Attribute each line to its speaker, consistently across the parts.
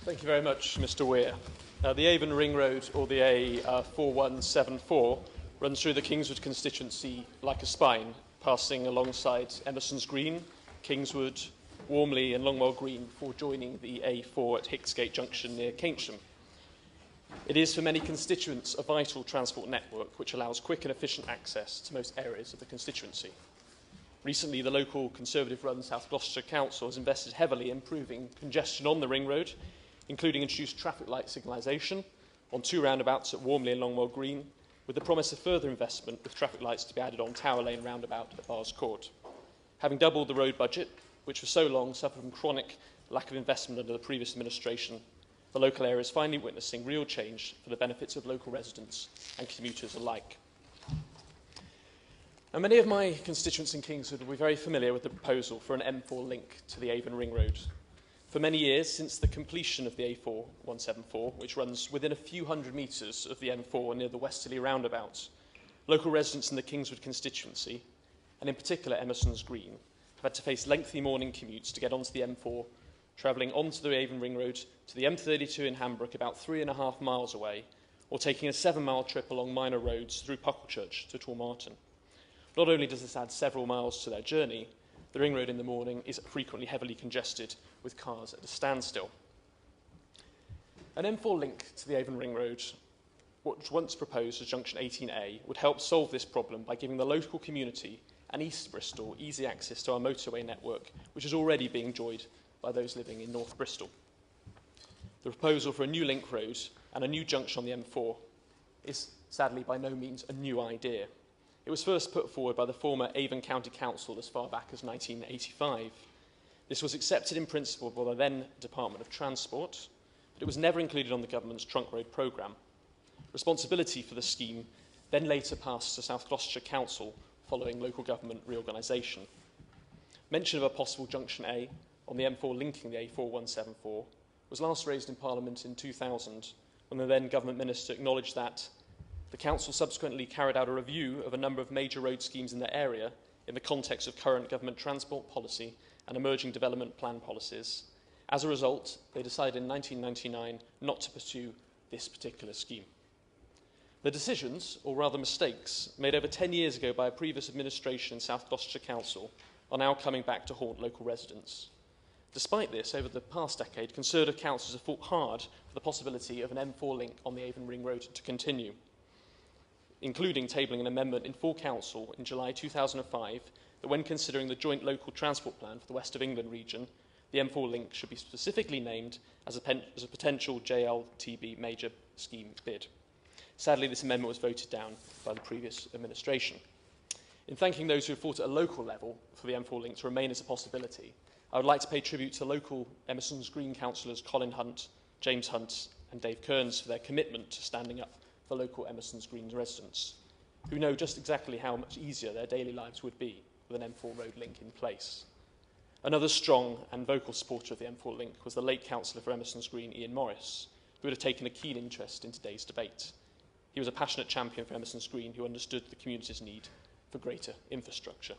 Speaker 1: Thank you very much, Mr. Weir. The Avon Ring Road, or the A4174, runs through the Kingswood constituency like a spine, passing alongside Emerson's Green, Kingswood, Warmley and Longwell Green before joining the A4 at Hicksgate Junction near Keynsham. It is for many constituents a vital transport network which allows quick and efficient access to most areas of the constituency. Recently, the local Conservative-run South Gloucestershire Council has invested heavily in improving congestion on the Ring Road, including introduced traffic light signalisation on two roundabouts at Warmley and Longwell Green, with the promise of further investment with traffic lights to be added on Tower Lane roundabout at Bars Court. Having doubled the road budget, which for so long suffered from chronic lack of investment under the previous administration, the local area is finally witnessing real change for the benefits of local residents and commuters alike. And many of my constituents in Kingswood will be very familiar with the proposal for an M4 link to the Avon Ring Road. For many years, since the completion of the A4174, which runs within a few hundred metres of the M4 near the Westerly roundabout, local residents in the Kingswood constituency, and in particular Emerson's Green, have had to face lengthy morning commutes to get onto the M4, travelling onto the Avon Ring Road to the M32 in Hambrook, about 3.5 miles away, or taking a 7-mile trip along minor roads through Pucklechurch to Tormarton. Not only does this add several miles to their journey, the Ring Road in the morning is frequently heavily congested with cars at a standstill. An M4 link to the Avon Ring Road, what was once proposed as Junction 18A, would help solve this problem by giving the local community and East Bristol easy access to our motorway network, which is already being enjoyed by those living in North Bristol. The proposal for a new link road and a new junction on the M4 is sadly by no means a new idea. It was first put forward by the former Avon County Council as far back as 1985. This was accepted in principle by the then Department of Transport, but it was never included on the government's trunk road programme. Responsibility for the scheme then later passed to South Gloucestershire Council following local government reorganisation. Mention of a possible Junction A on the M4 linking the A4174 was last raised in Parliament in 2000 when the then government minister acknowledged that the council subsequently carried out a review of a number of major road schemes in their area in the context of current government transport policy and emerging development plan policies. As a result, they decided in 1999 not to pursue this particular scheme. The decisions, or rather mistakes, made over 10 years ago by a previous administration in South Gloucestershire Council are now coming back to haunt local residents. Despite this, over the past decade, Conservative councils have fought hard for the possibility of an M4 link on the Avon Ring Road to continue, including tabling an amendment in full council in July 2005 that when considering the joint local transport plan for the West of England region, the M4 link should be specifically named as a potential JLTB major scheme bid. Sadly, this amendment was voted down by the previous administration. In thanking those who have fought at a local level for the M4 link to remain as a possibility, I would like to pay tribute to local Emerson's Green councillors Colin Hunt, James Hunt and Dave Kearns for their commitment to standing up for local Emerson's Green residents, who know just exactly how much easier their daily lives would be with an M4 road link in place. Another strong and vocal supporter of the M4 link was the late councillor for Emerson's Green, Ian Morris, who would have taken a keen interest in today's debate. He was a passionate champion for Emerson's Green who understood the community's need for greater infrastructure.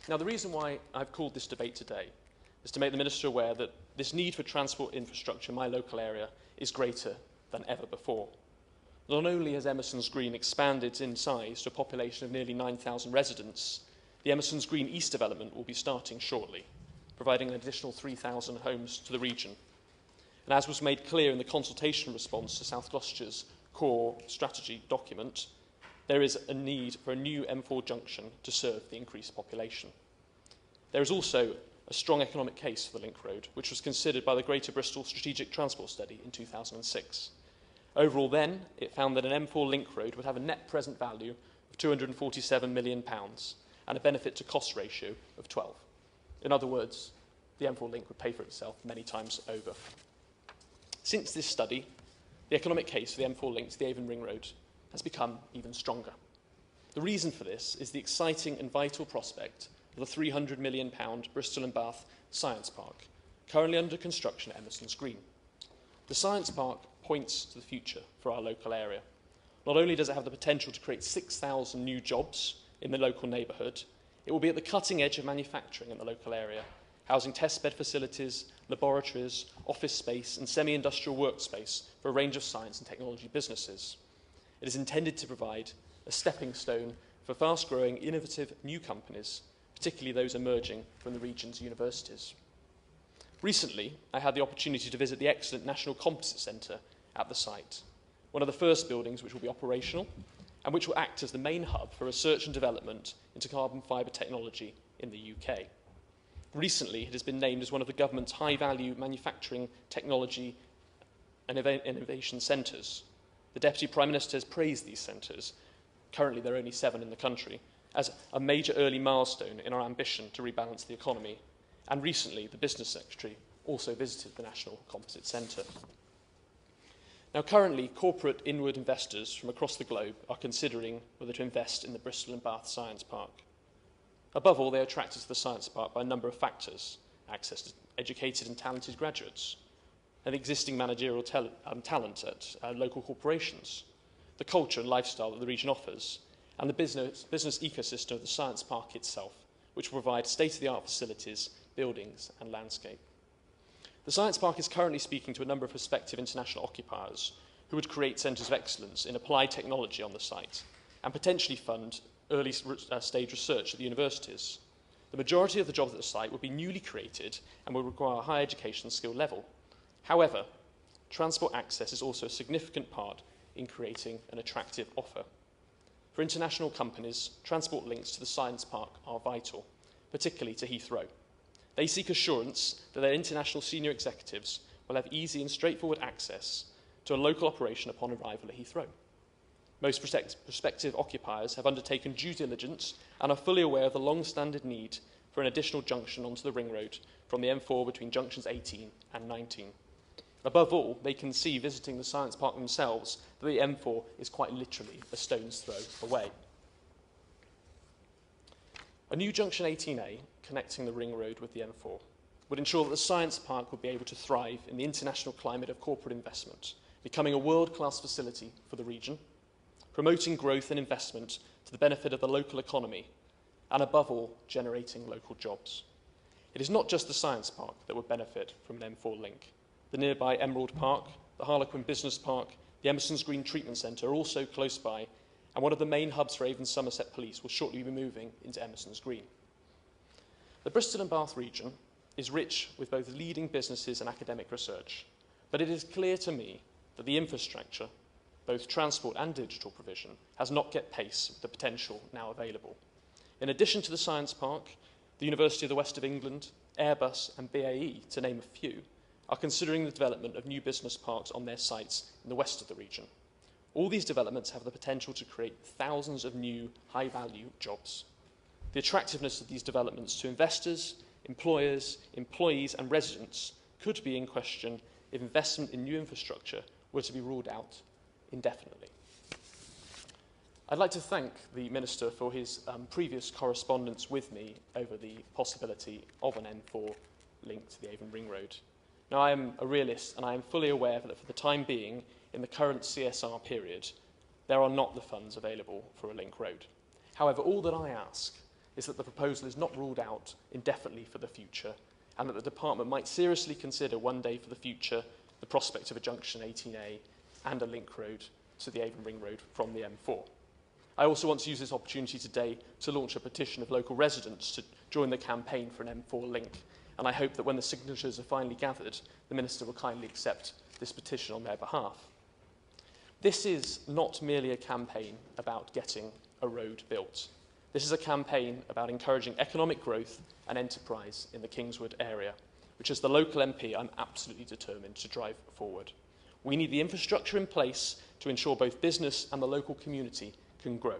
Speaker 1: Now, the reason why I've called this debate today is to make the Minister aware that this need for transport infrastructure in my local area is greater than ever before. Not only has Emerson's Green expanded in size to a population of nearly 9,000 residents, the Emerson's Green East development will be starting shortly, providing an additional 3,000 homes to the region. And as was made clear in the consultation response to South Gloucestershire's core strategy document, there is a need for a new M4 junction to serve the increased population. There is also a strong economic case for the link road, which was considered by the Greater Bristol Strategic Transport Study in 2006. Overall then, it found that an M4 link road would have a net present value of £247 million and a benefit to cost ratio of 12. In other words, the M4 link would pay for itself many times over. Since this study, the economic case for the M4 link to the Avon Ring Road has become even stronger. The reason for this is the exciting and vital prospect of the £300 million Bristol and Bath Science Park, currently under construction at Emerson's Green. The Science Park points to the future for our local area. Not only does it have the potential to create 6,000 new jobs in the local neighbourhood, it will be at the cutting edge of manufacturing in the local area housing testbed facilities, laboratories, office space and semi-industrial workspace for a range of science and technology businesses. It is intended to provide a stepping stone for fast-growing, innovative new companies, particularly those emerging from the region's universities. Recently, I had the opportunity to visit the excellent National Composite Centre at the site, one of the first buildings which will be operational and which will act as the main hub for research and development into carbon fibre technology in the UK. Recently, it has been named as one of the government's high-value manufacturing, technology and innovation centres. The Deputy Prime Minister has praised these centres, currently there are only 7 in the country, as a major early milestone in our ambition to rebalance the economy. And recently, the Business Secretary also visited the National Composite Centre. Now, currently, corporate inward investors from across the globe are considering whether to invest in the Bristol and Bath Science Park. Above all, they are attracted to the Science Park by a number of factors: access to educated and talented graduates, and existing managerial talent at local corporations, the culture and lifestyle that the region offers, and the business ecosystem of the Science Park itself, which will provide state-of-the-art facilities, buildings and landscape. The Science Park is currently speaking to a number of prospective international occupiers who would create centres of excellence in applied technology on the site and potentially fund early stage research at the universities. The majority of the jobs at the site would be newly created and will require a high education skill level. However, transport access is also a significant part in creating an attractive offer. For international companies, transport links to the Science Park are vital, particularly to Heathrow. They seek assurance that their international senior executives will have easy and straightforward access to a local operation upon arrival at Heathrow. Most prospective occupiers have undertaken due diligence and are fully aware of the long-standing need for an additional junction onto the ring road from the M4 between junctions 18 and 19. Above all, they can see visiting the Science Park themselves that the M4 is quite literally a stone's throw away. A new junction 18A connecting the ring road with the M4 would ensure that the Science Park would be able to thrive in the international climate of corporate investment, becoming a world-class facility for the region, promoting growth and investment to the benefit of the local economy, and above all, generating local jobs. It is not just the Science Park that would benefit from an M4 link. The nearby Emerald Park, the Harlequin Business Park, the Emerson's Green Treatment Centre are also close by, and one of the main hubs for Avon Somerset Police will shortly be moving into Emerson's Green. The Bristol and Bath region is rich with both leading businesses and academic research, but it is clear to me that the infrastructure, both transport and digital provision, has not kept pace with the potential now available. In addition to the Science Park, the University of the West of England, Airbus and BAE, to name a few, are considering the development of new business parks on their sites in the west of the region. All these developments have the potential to create thousands of new, high-value jobs. The attractiveness of these developments to investors, employers, employees and residents could be in question if investment in new infrastructure were to be ruled out indefinitely. I'd like to thank the Minister for his previous correspondence with me over the possibility of an M4 link to the Avon Ring Road. Now, I am a realist and I am fully aware that for the time being, in the current CSR period, there are not the funds available for a link road. However, all that I ask is that the proposal is not ruled out indefinitely for the future and that the department might seriously consider one day for the future the prospect of a junction 18A and a link road to the Avon Ring Road from the M4. I also want to use this opportunity today to launch a petition of local residents to join the campaign for an M4 link, and I hope that when the signatures are finally gathered, the Minister will kindly accept this petition on their behalf. This is not merely a campaign about getting a road built. This is a campaign about encouraging economic growth and enterprise in the Kingswood area, which as the local MP I'm absolutely determined to drive forward. We need the infrastructure in place to ensure both business and the local community can grow.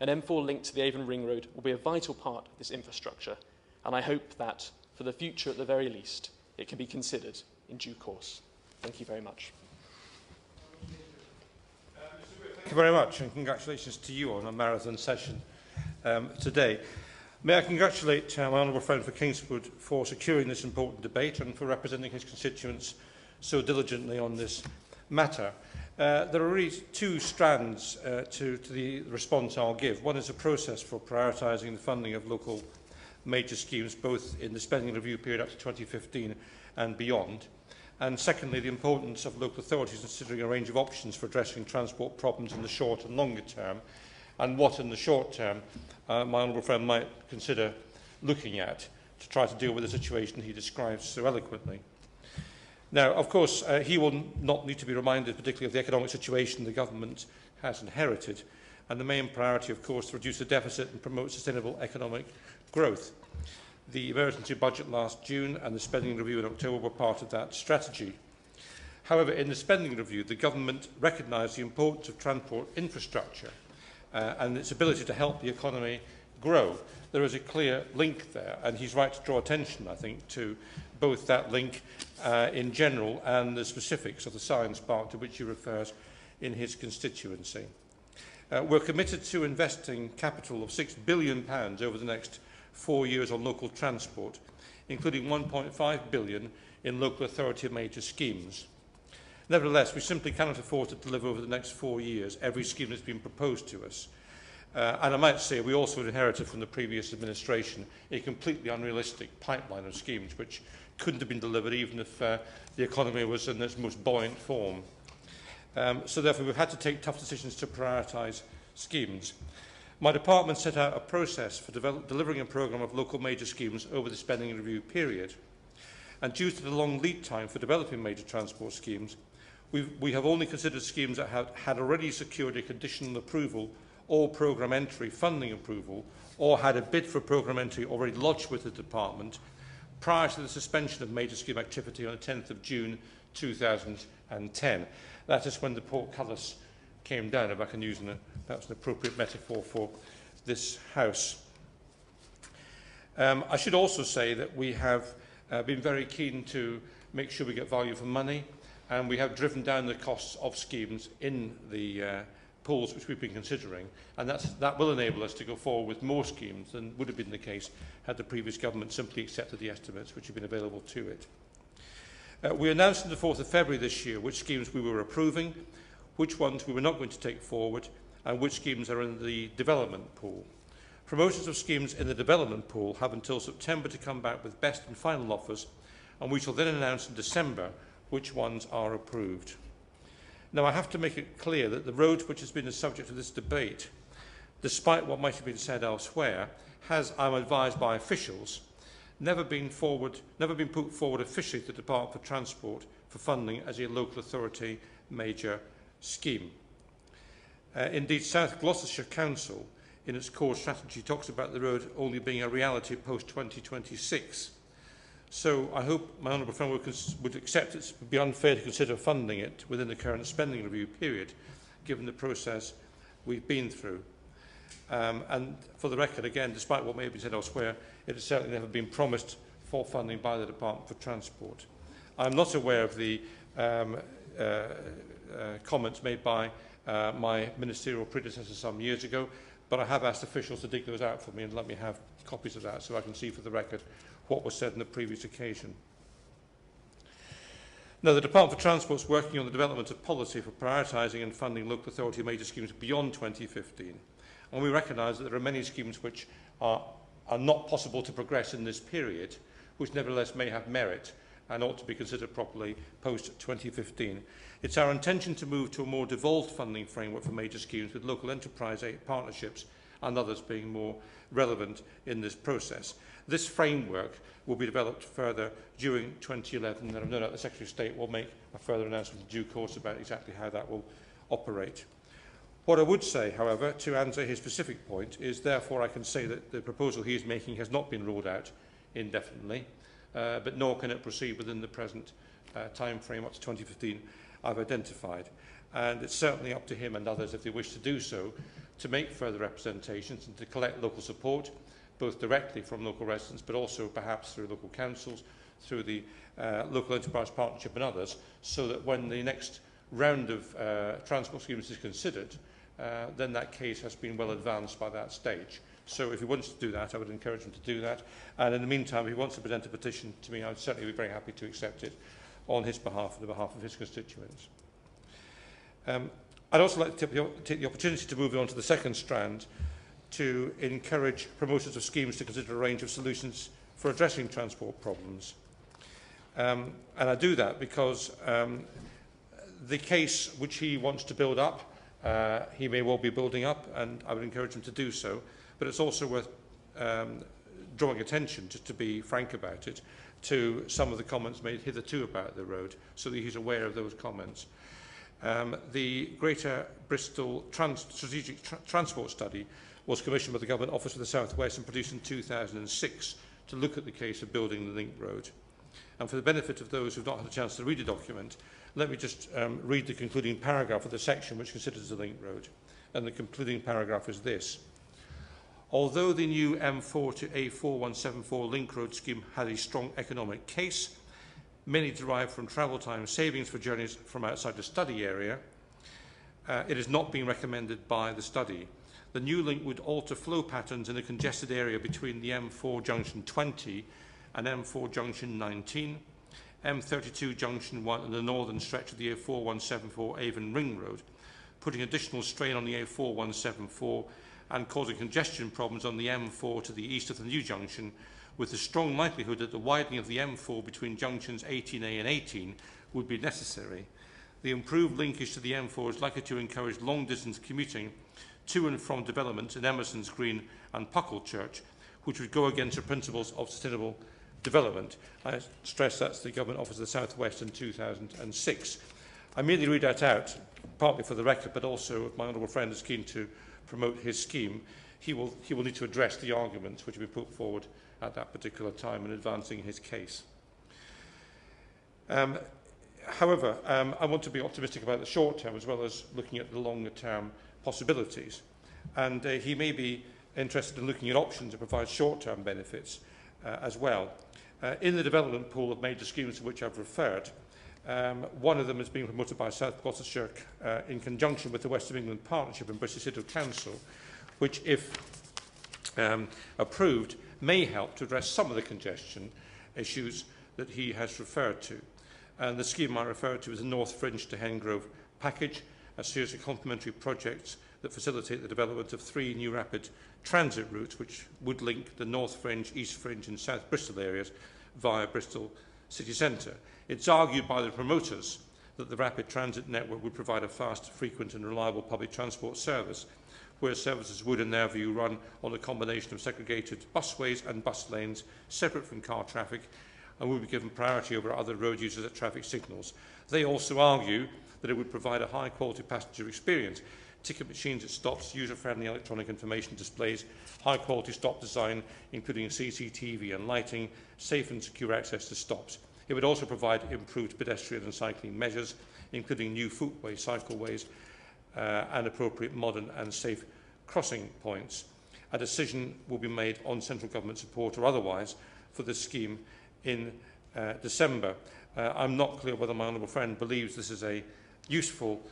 Speaker 1: An M4 link to the Avon Ring Road will be a vital part of this infrastructure, and I hope that, for the future at the very least, it can be considered in due course. Thank you very much.
Speaker 2: Thank you very much, and congratulations to you on a marathon session today. May I congratulate my honourable friend for Kingswood for securing this important debate and for representing his constituents so diligently on this matter. There are really two strands to the response I'll give. One is a process for prioritising the funding of local major schemes, both in the spending review period up to 2015 and beyond. And secondly, the importance of local authorities considering a range of options for addressing transport problems in the short and longer term, and what in the short term my honourable friend might consider looking at to try to deal with the situation he describes so eloquently. Now, of course, he will not need to be reminded particularly of the economic situation the government has inherited, and the main priority, of course, to reduce the deficit and promote sustainable economic growth. The emergency budget last June and the spending review in October were part of that strategy. However, in the spending review, the government recognised the importance of transport infrastructure and its ability to help the economy grow. There is a clear link there, and he's right to draw attention, I think, to both that link in general and the specifics of the science park to which he refers in his constituency. We're committed to investing capital of £6 billion over the next 4 years on local transport, including £1.5 billion in local authority major schemes. Nevertheless, we simply cannot afford to deliver over the next 4 years every scheme that's been proposed to us. And I might say we also inherited from the previous administration a completely unrealistic pipeline of schemes which couldn't have been delivered even if the economy was in its most buoyant form. So therefore we've had to take tough decisions to prioritise schemes. My department set out a process for delivering a programme of local major schemes over the spending review period. And due to the long lead time for developing major transport schemes, we have only considered schemes that had already secured a conditional approval or programme entry funding approval, or had a bid for programme entry already lodged with the department prior to the suspension of major scheme activity on the 10th of June 2010. That is when the portcullis came down, if I can use perhaps an appropriate metaphor for this House. I should also say that we have been very keen to make sure we get value for money, and we have driven down the costs of schemes in the pools which we've been considering, and that will enable us to go forward with more schemes than would have been the case had the previous government simply accepted the estimates which have been available to it. We announced on the 4th of February this year which schemes we were approving, which ones we were not going to take forward, and which schemes are in the development pool. Promoters of schemes in the development pool have until September to come back with best and final offers, and we shall then announce in December which ones are approved. Now, I have to make it clear that the road which has been the subject of this debate, despite what might have been said elsewhere, has, I'm advised by officials, never been put forward officially to the Department for Transport for funding as a local authority major scheme. Indeed, South Gloucestershire Council, in its core strategy, talks about the road only being a reality post-2026. So I hope my honourable friend would accept it would be unfair to consider funding it within the current spending review period, given the process we've been through. And for the record, again, despite what may have been said elsewhere, it has certainly never been promised for funding by the Department for Transport. I'm not aware of the comments made by my ministerial predecessor some years ago, but I have asked officials to dig those out for me and let me have copies of that so I can see for the record what was said on the previous occasion. Now, the Department for Transport is working on the development of policy for prioritising and funding local authority major schemes beyond 2015. And we recognise that there are many schemes which are not possible to progress in this period, which nevertheless may have merit and ought to be considered properly post-2015. It's our intention to move to a more devolved funding framework for major schemes, with local enterprise partnerships and others being more relevant in this process. This framework will be developed further during 2011, and I've no doubt the Secretary of State will make a further announcement in due course about exactly how that will operate. What I would say, however, to answer his specific point, is therefore I can say that the proposal he is making has not been ruled out indefinitely, but nor can it proceed within the present time frame up to 2015 I've identified. And it's certainly up to him and others, if they wish to do so, to make further representations and to collect local support, both directly from local residents, but also perhaps through local councils, through the local enterprise partnership and others, so that when the next round of transport schemes is considered, then that case has been well advanced by that stage. So if he wants to do that, I would encourage him to do that. And in the meantime, if he wants to present a petition to me, I would certainly be very happy to accept it on his behalf and on behalf of his constituents. I'd also like to take the opportunity to move on to the second strand, to encourage promoters of schemes to consider a range of solutions for addressing transport problems. And I do that because the case which he wants to build up, he may well be building up, and I would encourage him to do so, but it's also worth drawing attention, just to be frank about it, to some of the comments made hitherto about the road, so that he's aware of those comments. The Greater Bristol Strategic Transport Study was commissioned by the Government Office for the South West and produced in 2006 to look at the case of building the link road. And for the benefit of those who have not had a chance to read the document, let me just read the concluding paragraph of the section which considers the link road. And the concluding paragraph is this: although the new M4 to A4174 link road scheme had a strong economic case, mainly derived from travel time savings for journeys from outside the study area, it has not been recommended by the study. The new link would alter flow patterns in a congested area between the M4 junction 20 and M4 junction 19, M32 junction 1 and the northern stretch of the A4174 Avon Ring Road, putting additional strain on the A4174 and causing congestion problems on the M4 to the east of the new junction, with the strong likelihood that the widening of the M4 between junctions 18A and 18 would be necessary. The improved linkage to the M4 is likely to encourage long-distance commuting to and from developments in Emerson's Green and Pucklechurch, which would go against the principles of sustainable development. I stress that's the Government Office of the South West in 2006. I merely read that out, partly for the record, but also if my honourable friend is keen to promote his scheme, he will need to address the arguments which will be put forward at that particular time in advancing his case. However, I want to be optimistic about the short term as well as looking at the longer term possibilities. And he may be interested in looking at options to provide short-term benefits as well. In the development pool of major schemes to which I've referred, one of them is being promoted by South Gloucestershire in conjunction with the West of England Partnership and Bristol City Council, which, if approved, may help to address some of the congestion issues that he has referred to. And the scheme I referred to is the North Fringe to Hengrove package, a series of complementary projects that facilitate the development of 3 new rapid transit routes which would link the North Fringe, East Fringe and South Bristol areas via Bristol city centre. It's argued by the promoters that the rapid transit network would provide a fast, frequent and reliable public transport service, where services would, in their view, run on a combination of segregated busways and bus lanes separate from car traffic and would be given priority over other road users at traffic signals. They also argue that it would provide a high-quality passenger experience. Ticket machines at stops, user-friendly electronic information displays, high-quality stop design, including CCTV and lighting, safe and secure access to stops. It would also provide improved pedestrian and cycling measures, including new footways, cycleways, and appropriate modern and safe crossing points. A decision will be made on central government support or otherwise for this scheme in December. I'm not clear whether my honourable friend believes this is a useful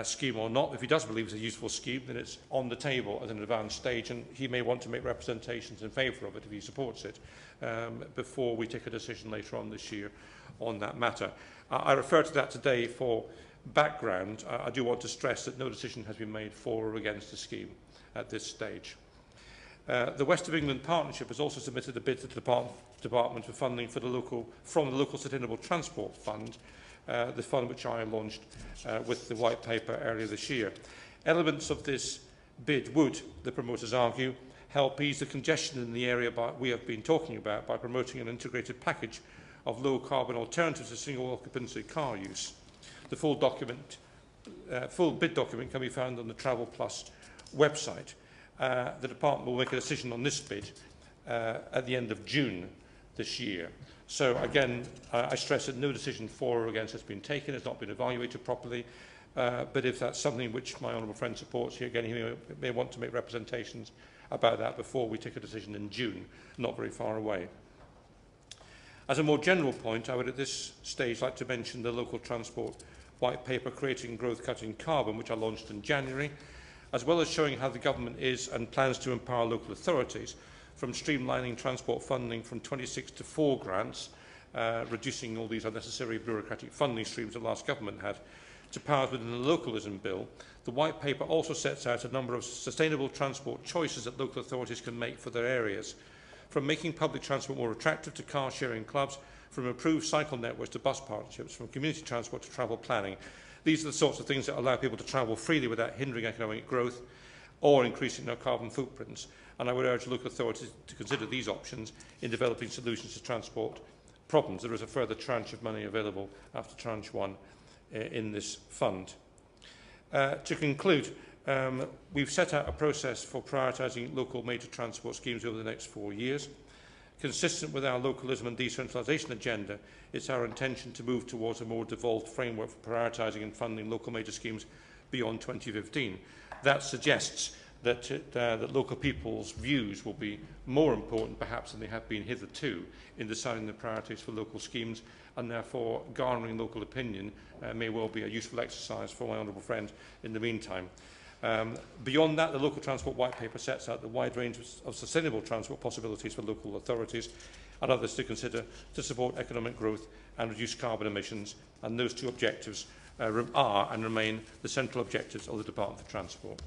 Speaker 2: scheme or not. If he does believe it's a useful scheme, then it's on the table at an advanced stage, and he may want to make representations in favour of it if he supports it before we take a decision later on this year on that matter. I refer to that today for background. I do want to stress that no decision has been made for or against the scheme at this stage. The West of England Partnership has also submitted a bid to the Department for funding for from the Local Sustainable Transport Fund, the fund which I launched with the White Paper earlier this year. Elements of this bid would, the promoters argue, help ease the congestion in the area we have been talking about by promoting an integrated package of low-carbon alternatives to single-occupancy car use. The full bid document can be found on the Travel Plus website. The Department will make a decision on this bid at the end of June this year. So again, I stress that no decision for or against has been taken, has not been evaluated properly, but if that's something which my honourable friend supports, he may want to make representations about that before we take a decision in June, not very far away. As a more general point, I would at this stage like to mention the local transport white paper Creating Growth Cutting Carbon, which I launched in January, as well as showing how the government is and plans to empower local authorities from streamlining transport funding from 26 to 4 grants, reducing all these unnecessary bureaucratic funding streams the last government had, to powers within the Localism Bill, the White Paper also sets out a number of sustainable transport choices that local authorities can make for their areas, from making public transport more attractive to car-sharing clubs, from improved cycle networks to bus partnerships, from community transport to travel planning. These are the sorts of things that allow people to travel freely without hindering economic growth or increasing their carbon footprints. And I would urge local authorities to consider these options in developing solutions to transport problems. There is a further tranche of money available after tranche 1 in this fund. To conclude, we've set out a process for prioritising local major transport schemes over the next 4 years. Consistent with our localism and decentralisation agenda, it's our intention to move towards a more devolved framework for prioritising and funding local major schemes beyond 2015. That suggests that local people's views will be more important perhaps than they have been hitherto in deciding the priorities for local schemes, and therefore garnering local opinion may well be a useful exercise for my honourable friend in the meantime. Beyond that, the Local Transport White Paper sets out the wide range of sustainable transport possibilities for local authorities and others to consider to support economic growth and reduce carbon emissions, and those two objectives are and remain the central objectives of the Department for Transport.